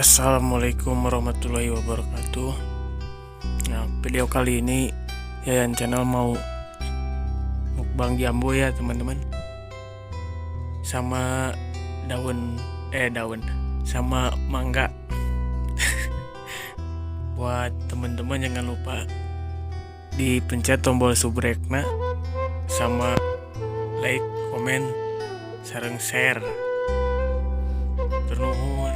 Assalamualaikum warahmatullahi wabarakatuh. Nah, video kali ini Yayan Channel mau mukbang jambu ya teman-teman. Sama daun sama mangga. Buat teman-teman jangan lupa dipencet tombol subscribe-na sama like, komen, sareng share. Ternuhun.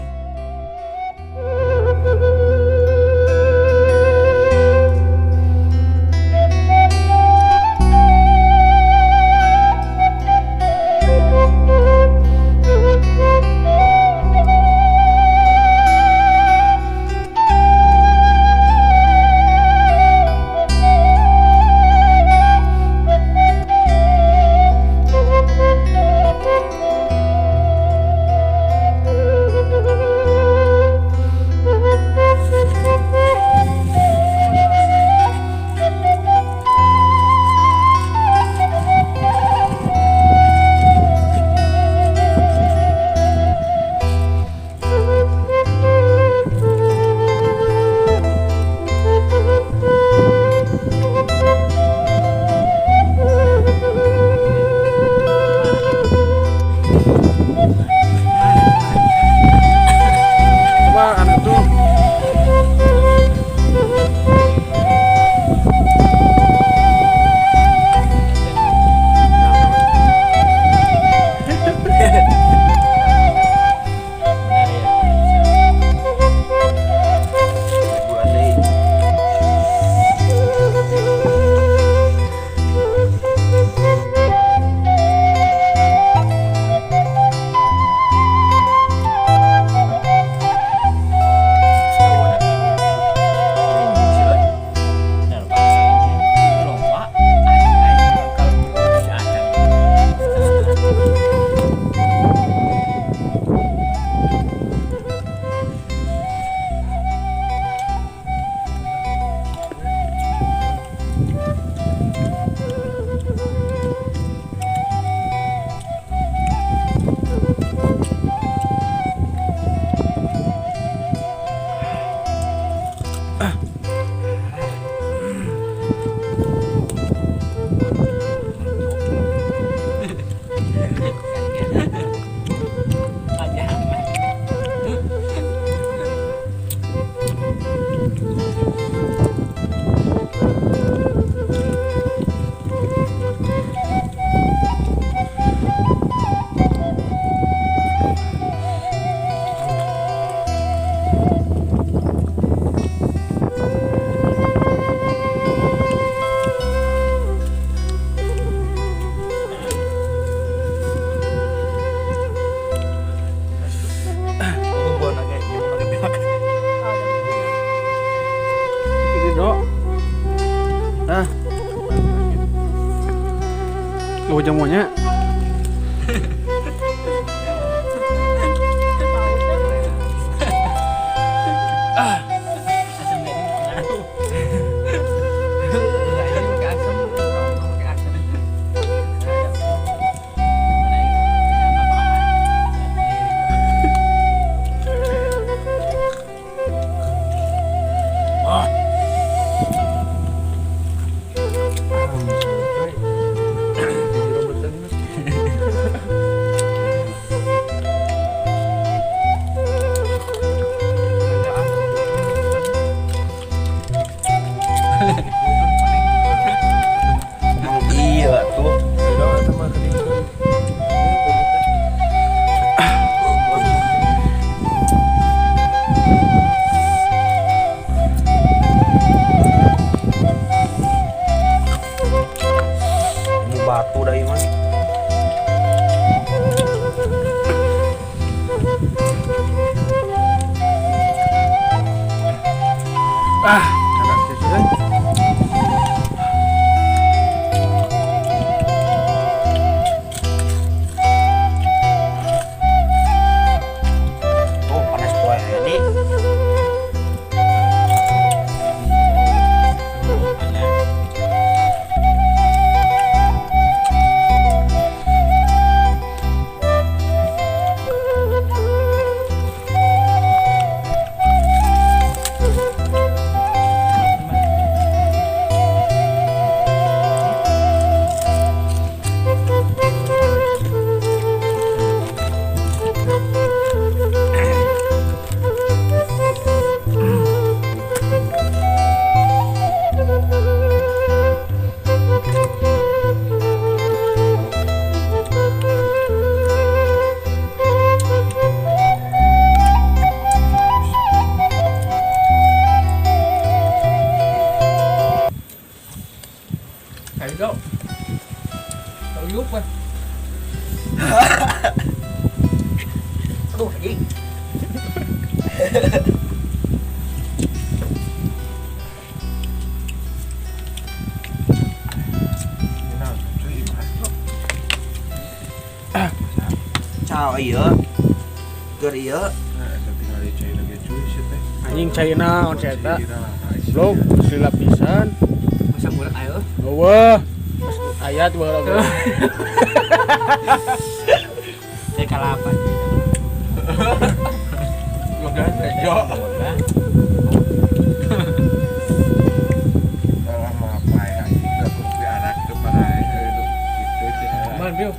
Lo jamunya iya tuh. Ini batu dah Iman. agak sudah. Ayo. Tahu apa? Aduh anjing. Chào iya. Keur iya. Anjing China on eta. Belum sila pisan. Masa bulan ayo. Wah. Ayat baheula ge. Teh kalapan. Logan tejo. Dalam apa ya? Kita kumpul anak kepada itu sih. Man, Bill.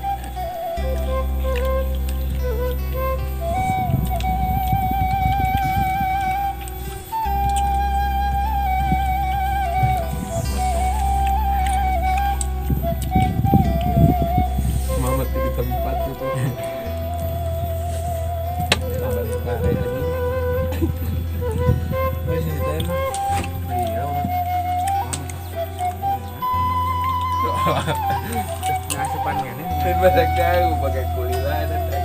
Mama di tempat itu. Tambah sekali lagi. Wes ini teh mah. Iya orang. Nah, sepanjangnya. Bahasa jauh pakai kuliah teh.